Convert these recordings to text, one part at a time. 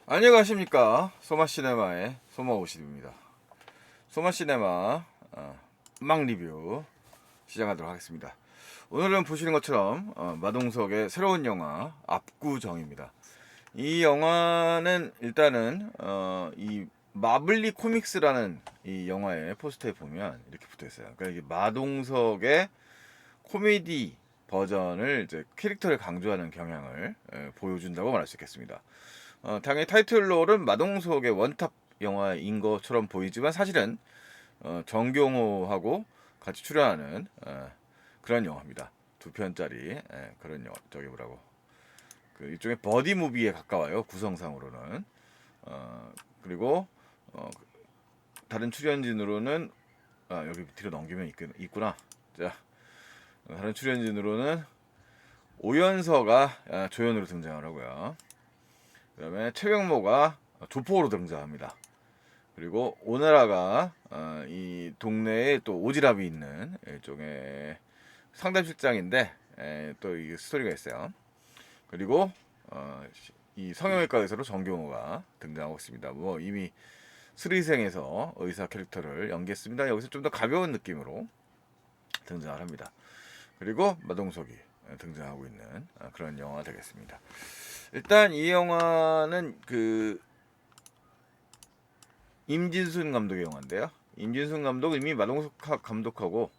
안녕하십니까. 소마시네마의 소마오십입니다. 소마시네마 음악 리뷰 시작하도록 하겠습니다. 오늘은 보시는 것처럼 마동석의 새로운 영화 압구정입니다. 이 영화는 일단은 이 마블리 코믹스라는 이 영화의 포스터에 보면 이렇게 붙어있어요. 그러니까 이게 마동석의 코미디 버전을 이제 캐릭터를 강조하는 경향을 보여준다고 말할 수 있겠습니다. 당연히 타이틀롤은 마동석의 원탑 영화인 것처럼 보이지만 사실은 정경호하고 같이 출연하는 그런 영화입니다. 두 편짜리 그런 영화. 저기 뭐라고 그 일종의 버디 무비에 가까워요, 구성상으로는. 그리고 다른 출연진으로는 여기 뒤로 넘기면 있구나. 자, 다른 출연진으로는 오연서가 조연으로 등장을 하고요. 그 다음에 최병모가 조폭으로 등장합니다. 그리고 오나라가 이 동네에 또 오지랖이 있는 일종의 상담실장인데 또 이 스토리가 있어요. 그리고 이 성형외과 의사로 정경호가 등장하고 있습니다. 뭐 이미 스리생에서 의사 캐릭터를 연기했습니다. 여기서 좀 더 가벼운 느낌으로 등장을 합니다. 그리고 마동석이 등장하고 있는 그런 영화가 되겠습니다. 일단 이 영화는 그 임진순 감독의 영화인데요. 임진순 감독은 이미 마동석 감독하고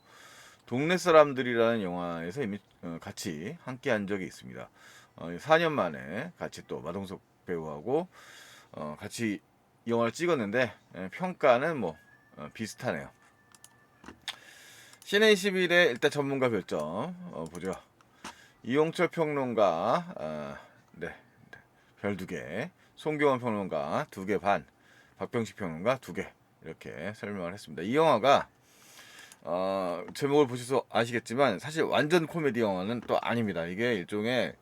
동네 사람들이라는 영화에서 이미 같이 함께 한 적이 있습니다. 4년 만에 같이 또 마동석 배우하고 같이 영화를 찍었는데 평가는 뭐 비슷하네요. 시네21의 일단 전문가 별점 보죠. 이용철 평론가 네, 별 2개, 송경원 평론가 2개 반, 박병식 평론가 2개 이렇게 설명을 했습니다. 이 영화가 제목을 보셔서 아시겠지만 사실 완전 코미디 영화는 또 아닙니다. 이게 일종의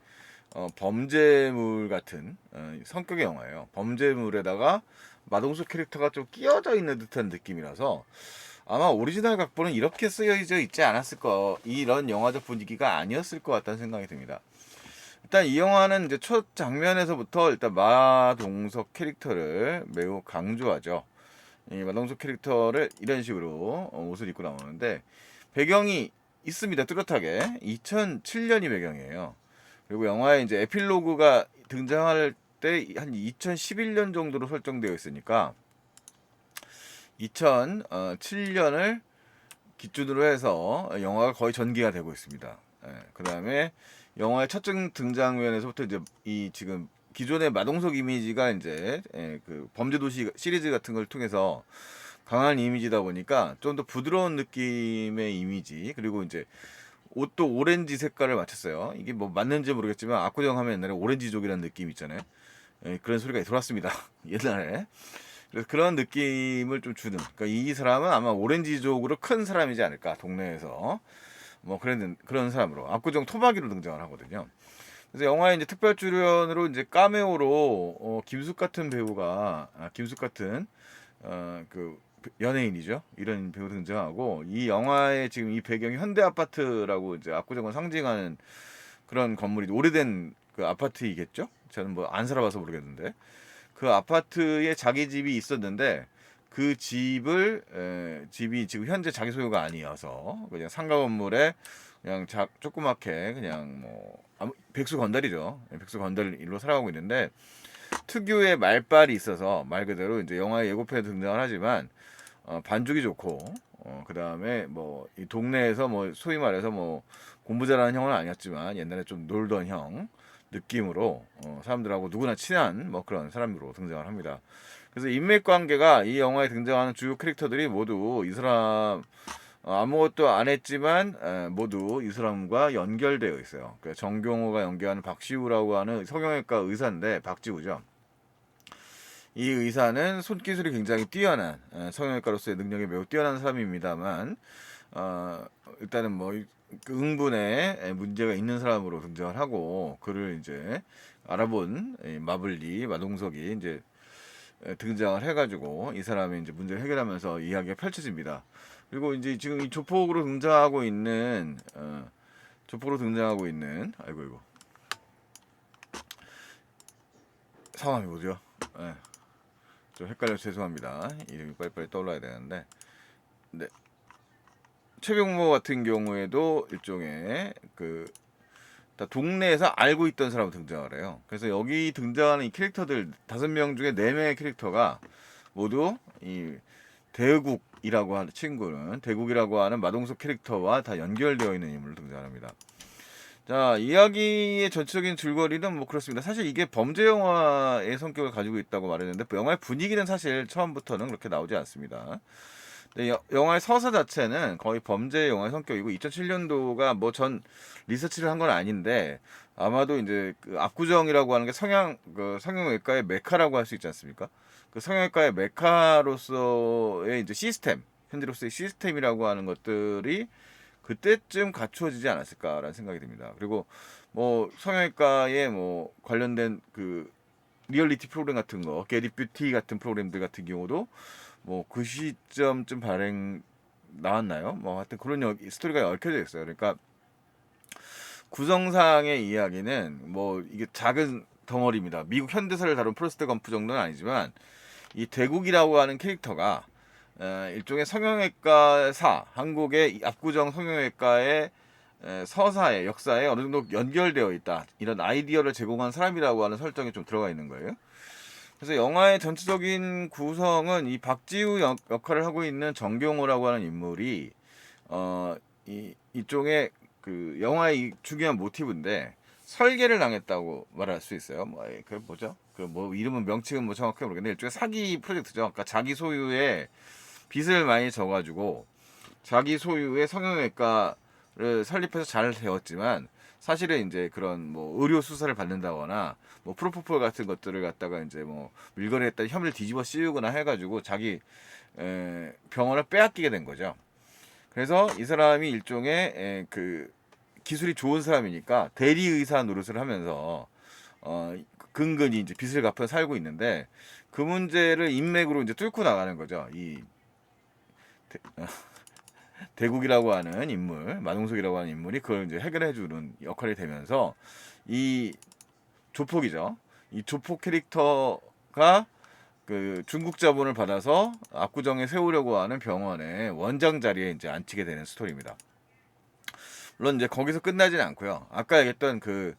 범죄물 같은 성격의 영화예요. 범죄물에다가 마동석 캐릭터가 좀 끼어져 있는 듯한 느낌이라서 아마 오리지널 각본은 이렇게 쓰여져 있지 않았을 거, 이런 영화적 분위기가 아니었을 것 같다는 생각이 듭니다. 일단 이 영화는 이제 첫 장면에서부터 일단 마동석 캐릭터를 매우 강조하죠. 이 마동석 캐릭터를 이런 식으로 옷을 입고 나오는데 배경이 있습니다. 뚜렷하게 2007년이 배경이에요. 그리고 영화에 이제 에필로그가 등장할 때 한 2011년 정도로 설정되어 있으니까 2007년을 기준으로 해서 영화가 거의 전개가 되고 있습니다. 그 다음에 영화의 첫 등장면에서부터 이제 이 지금 기존의 마동석 이미지가 이제 그 범죄도시 시리즈 같은 걸 통해서 강한 이미지다 보니까 좀 더 부드러운 느낌의 이미지, 그리고 이제 옷도 오렌지 색깔을 맞췄어요. 이게 뭐 맞는지 모르겠지만 압구정 하면 옛날에 오렌지족이라는 느낌 있잖아요. 그런 소리가 돌았습니다. 옛날에. 그래서 그런 느낌을 좀 주는. 그러니까 이 사람은 아마 오렌지족으로 큰 사람이지 않을까, 동네에서. 뭐 그런 사람으로 압구정 토박이로 등장을 하거든요. 그래서 영화에 이제 특별 출연으로 이제 카메오로 김숙 같은 배우가 김숙 같은 그 연예인이죠. 이런 배우 등장하고, 이 영화의 지금 이 배경이 현대 아파트라고 이제 압구정을 상징하는 그런 건물이 오래된 그 아파트이겠죠. 저는 뭐 안 살아봐서 모르겠는데 그 아파트에 자기 집이 있었는데 그 집이 지금 현재 자기 소유가 아니어서 그냥 상가 건물에 그냥 조그맣게 그냥 뭐 백수 건달이죠. 백수 건달 일로 살아가고 있는데 특유의 말빨이 있어서 말 그대로 이제 영화의 예고편에 등장을 하지만 반죽이 좋고 그 다음에 뭐 이 동네에서 뭐 소위 말해서 뭐 공부 잘하는 형은 아니었지만 옛날에 좀 놀던 형 느낌으로 사람들하고 누구나 친한 뭐 그런 사람으로 등장을 합니다. 그래서 인맥 관계가 이 영화에 등장하는 주요 캐릭터들이 모두 이 사람 아무것도 안 했지만 모두 이 사람과 연결되어 있어요. 그러니까 정경호가 연기하는 박시우라고 하는 성형외과 의사인데, 박지우죠. 이 의사는 손기술이 굉장히 뛰어난 성형외과로서의 능력이 매우 뛰어난 사람입니다만 일단은 뭐 그 응분에 문제가 있는 사람으로 등장을 하고, 그를 이제 알아본 마블리 마동석이 이제 등장을 해가지고 이 사람이 이제 문제를 해결하면서 이야기가 펼쳐집니다. 그리고 이제 지금 이 조폭으로 등장하고 있는 아이고 성함이 뭐죠? 네. 좀 헷갈려 죄송합니다. 이름이 빨리빨리 떠올라야 되는데, 네. 최병모 같은 경우에도 일종의 그 다 동네에서 알고 있던 사람으로 등장을 해요. 그래서 여기 등장하는 이 캐릭터들 5명 중에 4명의 캐릭터가 모두 이 대국이라고 하는 친구는 대국이라고 하는 마동석 캐릭터와 다 연결되어 있는 인물로 등장합니다. 자, 이야기의 전체적인 줄거리는 뭐 그렇습니다. 사실 이게 범죄 영화의 성격을 가지고 있다고 말했는데 영화의 분위기는 사실 처음부터는 그렇게 나오지 않습니다. 근데 영화의 서사 자체는 거의 범죄 영화의 성격이고 2007년도가 뭐 전 리서치를 한 건 아닌데 아마도 이제 그 압구정이라고 하는 게 성형외과의 메카라고 할 수 있지 않습니까? 그 성형외과의 메카로서의 이제 시스템, 현재로서의 시스템이라고 하는 것들이 그때쯤 갖추어지지 않았을까라는 생각이 듭니다. 그리고 뭐 성형외과에 뭐 관련된 그 리얼리티 프로그램 같은 거, 게리 뷰티 같은 프로그램들 같은 경우도 뭐 그 시점쯤 발행 나왔나요? 뭐 하여튼 그런 스토리가 얽혀져 있어요. 그러니까 구성상의 이야기는 뭐 이게 작은 덩어리입니다. 미국 현대사를 다룬 프로스트 검프 정도는 아니지만 이 대국이라고 하는 캐릭터가 일종의 성형외과사, 한국의 압구정 성형외과의 서사에 역사에 어느 정도 연결되어 있다. 이런 아이디어를 제공한 사람이라고 하는 설정이 좀 들어가 있는 거예요. 그래서 영화의 전체적인 구성은 이 박지우 역할을 하고 있는 정경호라고 하는 인물이 이쪽에 그 영화의 이 중요한 모티브인데 설계를 당했다고 말할 수 있어요. 그 뭐죠? 그 뭐 이름은 명칭은 뭐 정확하게 모르겠는데 일종의 사기 프로젝트죠. 그러니까 자기 소유의 빚을 많이 져가지고 자기 소유의 성형외과를 설립해서 잘 되었지만 사실은 이제 그런 뭐 의료 수사를 받는다거나 뭐 프로포폴 같은 것들을 갖다가 이제 뭐 밀거래했다 혐의를 뒤집어 씌우거나 해가지고 자기 병원을 빼앗기게 된 거죠. 그래서 이 사람이 일종의 그 기술이 좋은 사람이니까 대리 의사 노릇을 하면서 근근히 이제 빚을 갚아 살고 있는데 그 문제를 인맥으로 이제 뚫고 나가는 거죠. 이 대국이라고 하는 인물, 마동석이라고 하는 인물이 그걸 이제 해결해주는 역할이 되면서 이 조폭이죠. 이 조폭 캐릭터가 그 중국 자본을 받아서 압구정에 세우려고 하는 병원의 원장 자리에 이제 앉히게 되는 스토리입니다. 물론 이제 거기서 끝나지는 않고요. 아까 얘기했던 그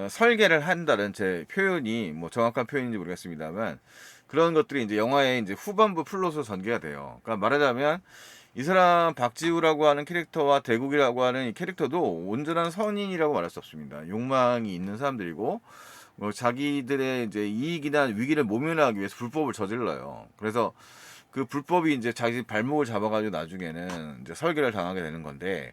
설계를 한다는 제 표현이 뭐 정확한 표현인지 모르겠습니다만 그런 것들이 이제 영화의 이제 후반부 플롯으로 전개가 돼요. 그러니까 말하자면 이 사람 박지우라고 하는 캐릭터와 대국이라고 하는 이 캐릭터도 온전한 선인이라고 말할 수 없습니다. 욕망이 있는 사람들이고 뭐 자기들의 이제 이익이나 위기를 모면하기 위해서 불법을 저질러요. 그래서 그 불법이 이제 자기 발목을 잡아가지고 나중에는 이제 설계를 당하게 되는 건데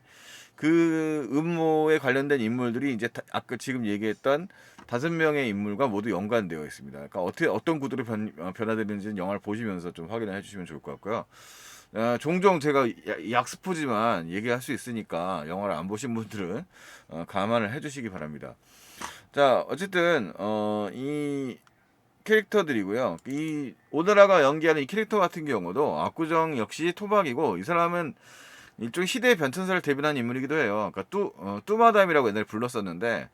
그 음모에 관련된 인물들이 이제 아까 지금 얘기했던 5명의 인물과 모두 연관되어 있습니다. 그러니까 어떤 구도로 변화되는지는 영화를 보시면서 좀 확인을 해주시면 좋을 것 같고요. 종종 제가 약스포지만 얘기할 수 있으니까 영화를 안 보신 분들은 감안을 해주시기 바랍니다. 자, 어쨌든 이 캐릭터들이고요. 이 오드라가 연기하는 이 캐릭터 같은 경우도 압구정 역시 토박이고 이 사람은 일종 시대의 변천사를 대변한 인물이기도 해요. 그러니까 뚜마담이라고 옛날에 불렀었는데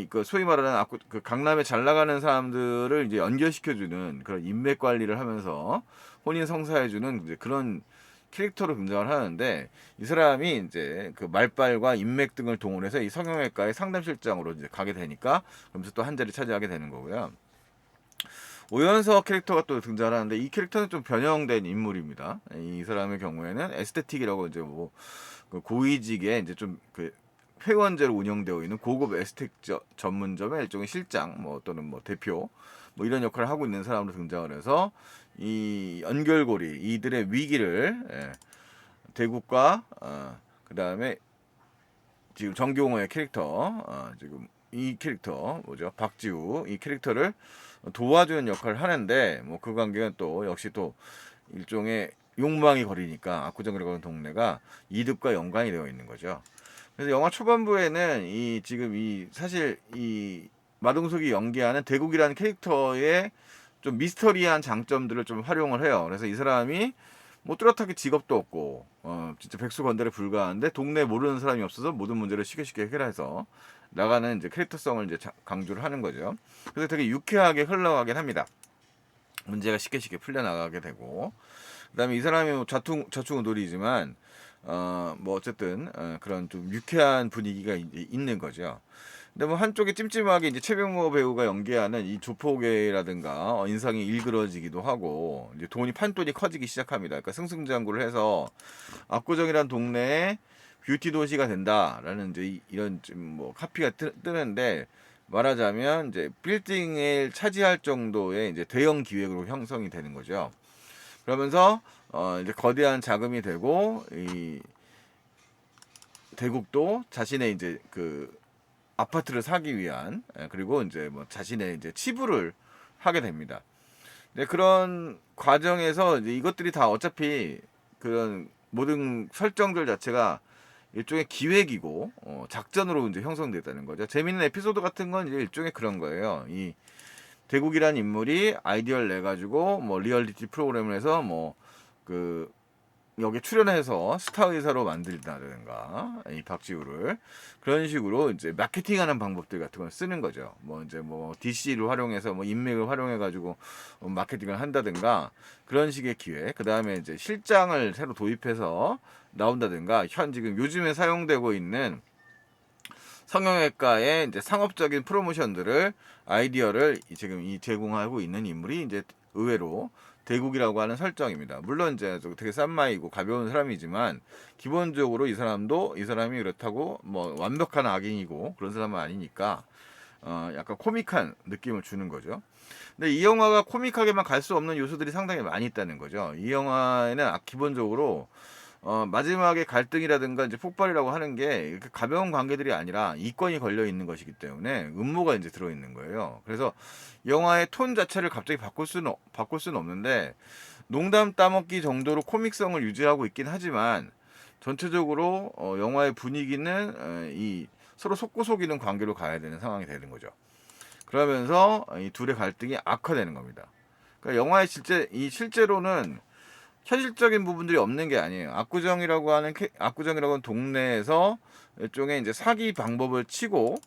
그 소위 말하는 그 강남에 잘 나가는 사람들을 이제 연결시켜주는 그런 인맥 관리를 하면서 혼인 성사해주는 이제 그런 캐릭터로 등장을 하는데 이 사람이 이제 그 말빨과 인맥 등을 동원해서 이 성형외과의 상담실장으로 이제 가게 되니까 그러면서 또 한 자리 차지하게 되는 거고요. 오연석 캐릭터가 또 등장하는데 이 캐릭터는 좀 변형된 인물입니다. 이 사람의 경우에는 에스테틱이라고 이제 뭐 고위직에 이제 좀 그 회원제로 운영되어 있는 고급 에스테틱 전문점의 일종의 실장 뭐 또는 뭐 대표 뭐 이런 역할을 하고 있는 사람으로 등장을 해서 이 연결고리 이들의 위기를 대국과 그 다음에 지금 정경호의 캐릭터 지금 이 캐릭터 뭐죠 박지우 이 캐릭터를 도와주는 역할을 하는데 뭐 그 관계는 또 역시 또 일종의 욕망이 거리니까 압구정이라고 하는 동네가 이득과 연관이 되어 있는 거죠. 그래서 영화 초반부에는 이 지금 이 사실 이 마동석이 연기하는 대국이라는 캐릭터의 좀 미스터리한 장점들을 좀 활용을 해요. 그래서 이 사람이 뭐 뚜렷하게 직업도 없고 진짜 백수건달에 불과한데 동네에 모르는 사람이 없어서 모든 문제를 쉽게 해결해서 나가는 이제 캐릭터성을 이제 강조를 하는 거죠. 그래서 되게 유쾌하게 흘러가긴 합니다. 문제가 쉽게 풀려나가게 되고, 그다음에 이 사람이 뭐 좌충우돌이지만 뭐 어쨌든 그런 좀 유쾌한 분위기가 있는 거죠. 근데 뭐 한쪽에 찜찜하게 이제 최병모 배우가 연기하는 이 조폭이라든가 인상이 일그러지기도 하고 이제 판돈이 커지기 시작합니다. 그러니까 승승장구를 해서 압구정이란 동네에 뷰티 도시가 된다라는 이제 이런 좀 뭐 카피가 뜨는데, 말하자면 이제 빌딩을 차지할 정도의 이제 대형 기획으로 형성이 되는 거죠. 그러면서 이제 거대한 자금이 되고, 이 대국도 자신의 이제 그 아파트를 사기 위한, 그리고 이제 뭐 자신의 이제 치부를 하게 됩니다. 네, 그런 과정에서 이제 이것들이 다 어차피 그런 모든 설정들 자체가 일종의 기획이고 작전으로 이제 형성됐다는 거죠. 재밌는 에피소드 같은 건 이제 일종의 그런 거예요. 이 대국이란 인물이 아이디어를 내 가지고 뭐 리얼리티 프로그램을 해서 뭐그 여기 출연해서 스타 의사로 만들다든가, 이 박지우를 그런 식으로 이제 마케팅하는 방법들 같은 걸 쓰는 거죠. 뭐 이제 뭐 DC를 활용해서 뭐 인맥을 활용해 가지고 마케팅을 한다든가, 그런 식의 기회. 그 다음에 이제 실장을 새로 도입해서 나온다든가, 현 지금 요즘에 사용되고 있는 성형외과의 이제 상업적인 프로모션들을, 아이디어를 지금 이 제공하고 있는 인물이 이제 의외로 대국이라고 하는 설정입니다. 물론 이제 되게 싼마이고 가벼운 사람이지만, 기본적으로 이 사람이 그렇다고 뭐 완벽한 악인이고 그런 사람은 아니니까 약간 코믹한 느낌을 주는 거죠. 근데 이 영화가 코믹하게만 갈 수 없는 요소들이 상당히 많이 있다는 거죠. 이 영화에는 기본적으로 마지막에 갈등이라든가 이제 폭발이라고 하는 게 이렇게 가벼운 관계들이 아니라 이권이 걸려 있는 것이기 때문에 음모가 이제 들어 있는 거예요. 그래서 영화의 톤 자체를 갑자기 바꿀 수는 없는데, 농담 따먹기 정도로 코믹성을 유지하고 있긴 하지만, 전체적으로 영화의 분위기는 이 서로 속고 속이는 관계로 가야 되는 상황이 되는 거죠. 그러면서 이 둘의 갈등이 악화되는 겁니다. 그러니까 영화의 실제로는 현실적인 부분들이 없는 게 아니에요. 압구정이라고 하는 동네에서 일종의 이제 사기 방법을 치고,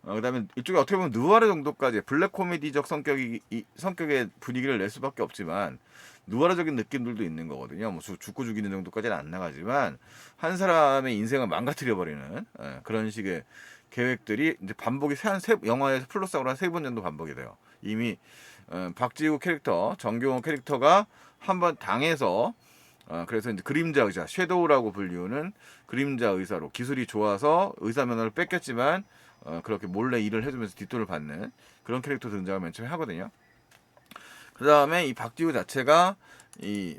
그다음에 이쪽에 어떻게 보면 느와르 정도까지 블랙 코미디적 성격의 분위기를 낼 수밖에 없지만, 느와르적인 느낌들도 있는 거거든요. 뭐 죽고 죽이는 정도까지는 안 나가지만 한 사람의 인생을 망가뜨려 버리는 그런 식의 계획들이 이제 반복이 영화에서 플러스하고 한 3번 정도 반복이 돼요. 이미 박지우 캐릭터, 정경호 캐릭터가 한번 당해서, 그래서 이제 그림자 의사, 섀도우라고 불리우는 그림자 의사로 기술이 좋아서 의사 면허를 뺏겼지만 그렇게 몰래 일을 해주면서 뒷돈을 받는 그런 캐릭터 등장을 맨 처음에 하거든요. 그 다음에 이 박지우 자체가 이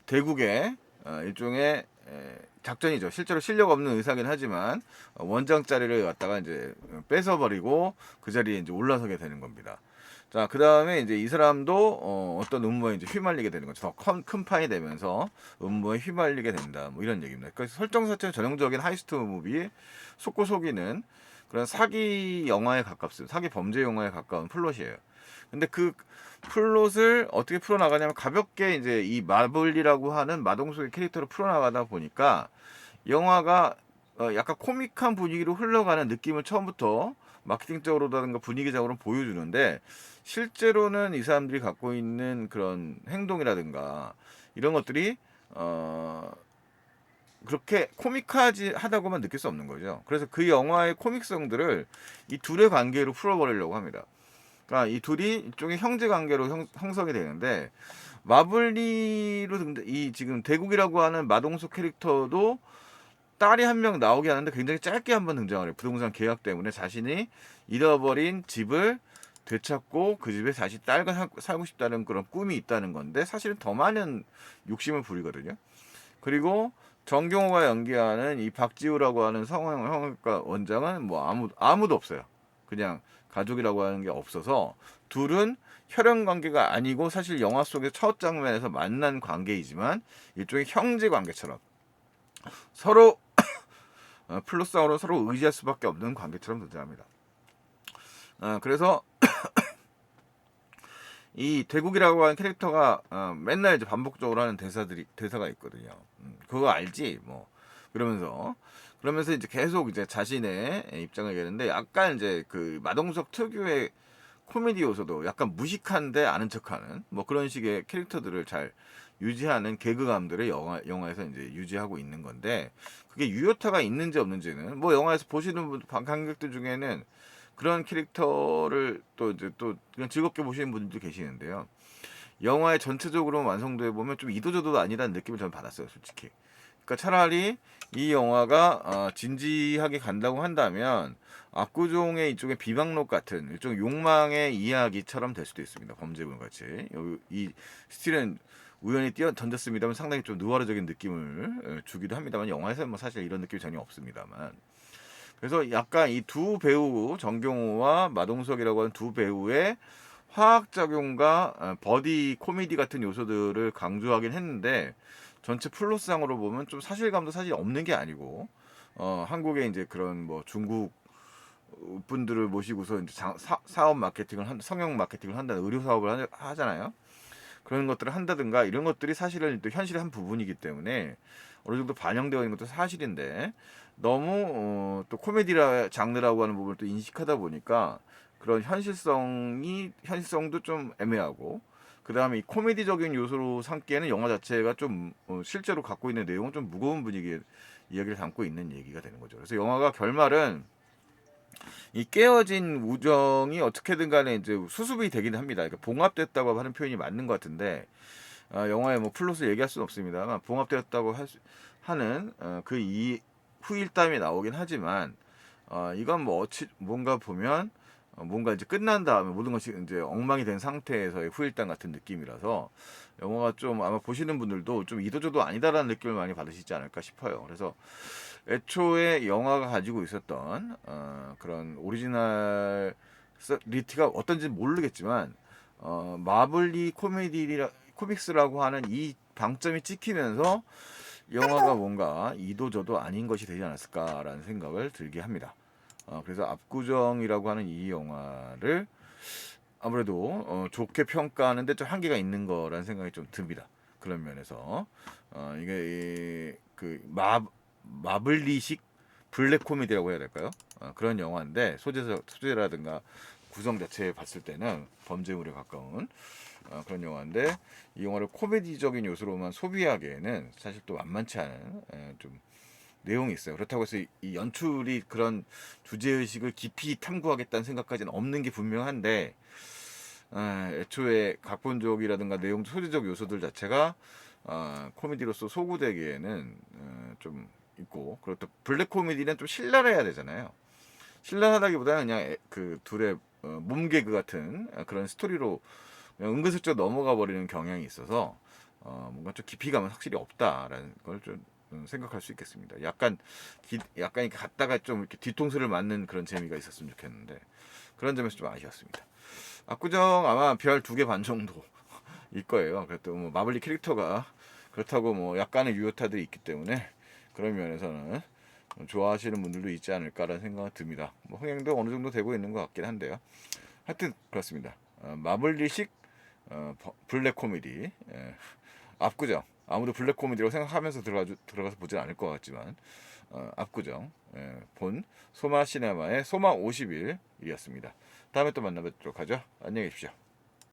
대국의 일종의 작전이죠. 실제로 실력 없는 의사긴 하지만 원장 자리를 갖다가 이제 뺏어버리고 그 자리에 이제 올라서게 되는 겁니다. 자, 그 다음에 이제 이 사람도 어떤 음모에 이제 휘말리게 되는 거죠. 더 큰 판이 되면서 음모에 휘말리게 된다. 뭐 이런 얘기입니다. 그래서 설정 자체는 전형적인 하이스트 무비, 속고 속이는 그런 사기 영화에 가깝습니다. 사기 범죄 영화에 가까운 플롯이에요. 근데 그 플롯을 어떻게 풀어나가냐면, 가볍게 이제 이 마블리라고 하는 마동석의 캐릭터를 풀어나가다 보니까 영화가 약간 코믹한 분위기로 흘러가는 느낌을 처음부터 마케팅적으로라든가 분위기적으로 보여주는데, 실제로는 이 사람들이 갖고 있는 그런 행동이라든가 이런 것들이 그렇게 코믹하지 하다고만 느낄 수 없는 거죠. 그래서 그 영화의 코믹성들을 이 둘의 관계로 풀어버리려고 합니다. 그러니까 이 둘이 일종의 형제 관계로 형성이 되는데, 마블리로 이 지금 대국이라고 하는 마동석 캐릭터도 딸이 한 명 나오게 하는데 굉장히 짧게 한번 등장을 해요. 부동산 계약 때문에 자신이 잃어버린 집을 되찾고 그 집에 다시 딸과 살고 싶다는 그런 꿈이 있다는 건데, 사실은 더 많은 욕심을 부리거든요. 그리고 정경호가 연기하는 이 박지우라고 하는 성형외과 원장은 뭐 아무도 없어요. 그냥 가족이라고 하는 게 없어서 둘은 혈연 관계가 아니고, 사실 영화 속의 첫 장면에서 만난 관계이지만 일종의 형제 관계처럼 서로 플러스으로 서로 의지할 수밖에 없는 관계처럼 등장합니다. 그래서 이 대국이라고 하는 캐릭터가 맨날 이제 반복적으로 하는 대사가 있거든요. 그거 알지? 뭐 그러면서 그러면서 이제 계속 이제 자신의 입장을 얘기하는데 약간 이제 그 마동석 특유의 코미디 요소도 약간 무식한데 아는 척하는 뭐 그런 식의 캐릭터들을 잘 유지하는 개그감들을 영화에서 이제 유지하고 있는 건데 그게 유효타가 있는지 없는지는 뭐 영화에서 보시는 관객들 중에는 그런 캐릭터를 또 이제 또 그냥 즐겁게 보시는 분들도 계시는데요. 영화의 전체적으로 완성도에 보면 좀 이도저도 아니라는 느낌을 저는 받았어요, 솔직히. 그러니까 차라리 이 영화가 진지하게 간다고 한다면 압구정의 이쪽에 비방록 같은 일종 욕망의 이야기처럼 될 수도 있습니다. 범죄물 같이 이 스틸은 우연히 뛰어 던졌습니다만 상당히 좀 누아르적인 느낌을 주기도 합니다만 영화에서는 뭐 사실 이런 느낌이 전혀 없습니다만 그래서 약간 이 두 배우 정경호와 마동석이라고 하는 두 배우의 화학작용과 버디 코미디 같은 요소들을 강조하긴 했는데 전체 플롯상으로 보면 좀 사실감도 사실 없는 게 아니고 한국의 이제 그런 뭐 중국 분들을 모시고서 이제 사업 마케팅을 성형 마케팅을 한다는 의료 사업을 하잖아요. 그런 것들을 한다든가 이런 것들이 사실은 또 현실의 한 부분이기 때문에 어느 정도 반영되어 있는 것도 사실인데 너무 또 코미디라 장르라고 하는 부분을 또 인식하다 보니까 그런 현실성도 좀 애매하고 그 다음에 이 코미디적인 요소로 삼기에는 영화 자체가 좀 실제로 갖고 있는 내용은 좀 무거운 분위기의 이야기를 담고 있는 얘기가 되는 거죠. 그래서 영화가 결말은 이 깨어진 우정이 어떻게든 간에 이제 수습이 되긴 합니다. 그러니까 봉합됐다고 하는 표현이 맞는 것 같은데 영화에 뭐 플롯을 얘기할 수는 없습니다만 봉합되었다고 하는 그 후일담이 나오긴 하지만 이건 뭐 뭔가 보면 뭔가 이제 끝난 다음에 모든 것이 이제 엉망이 된 상태에서의 후일담 같은 느낌이라서 영화가 좀 아마 보시는 분들도 좀 이도저도 아니다라는 느낌을 많이 받으시지 않을까 싶어요. 그래서 애초에 영화가 가지고 있었던 그런 오리지널리티가 어떤지 모르겠지만 마블리 코믹스라고 하는 이 방점이 찍히면서 영화가 뭔가 이도저도 아닌 것이 되지 않았을까라는 생각을 들게 합니다. 그래서 압구정이라고 하는 이 영화를 아무래도 좋게 평가하는데 좀 한계가 있는 거라는 생각이 좀 듭니다. 그런 면에서 이게 그 마블리식 블랙 코미디라고 해야 될까요? 그런 영화인데 소재라든가 구성 자체에 봤을 때는 범죄물에 가까운 그런 영화인데 이 영화를 코미디적인 요소로만 소비하기에는 사실 또 만만치 않은 좀 내용이 있어요. 그렇다고 해서 이 연출이 그런 주제의식을 깊이 탐구하겠다는 생각까지는 없는 게 분명한데 애초에 각본적이라든가 내용 소재적 요소들 자체가 코미디로서 소구되기에는 좀 있고 그렇다 블랙 코미디는 좀 신랄해야 되잖아요. 신랄하다기보다는 그냥 그 둘의 몸개그 같은 그런 스토리로 그냥 은근슬쩍 넘어가 버리는 경향이 있어서 뭔가 좀 깊이감은 확실히 없다라는 걸 좀 생각할 수 있겠습니다. 약간 이렇게 갔다가 좀 이렇게 뒤통수를 맞는 그런 재미가 있었으면 좋겠는데 그런 점에서 좀 아쉬웠습니다. 압구정 아마 별 2개 반 정도 일 거예요. 그래도 뭐 마블리 캐릭터가 그렇다고 뭐 약간의 유효타들이 있기 때문에 그런 면에서는 좋아하시는 분들도 있지 않을까라는 생각이 듭니다. 뭐 흥행도 어느 정도 되고 있는 것 같긴 한데요. 하여튼 그렇습니다. 마블리식 블랙 코미디 압구정 아무도 블랙 코미디라고 생각하면서 들어가서 보진 않을 것 같지만 압구정 본 소마 시네마의 소마 50일이었습니다. 다음에 또 만나뵙도록 하죠. 안녕히 계십시오.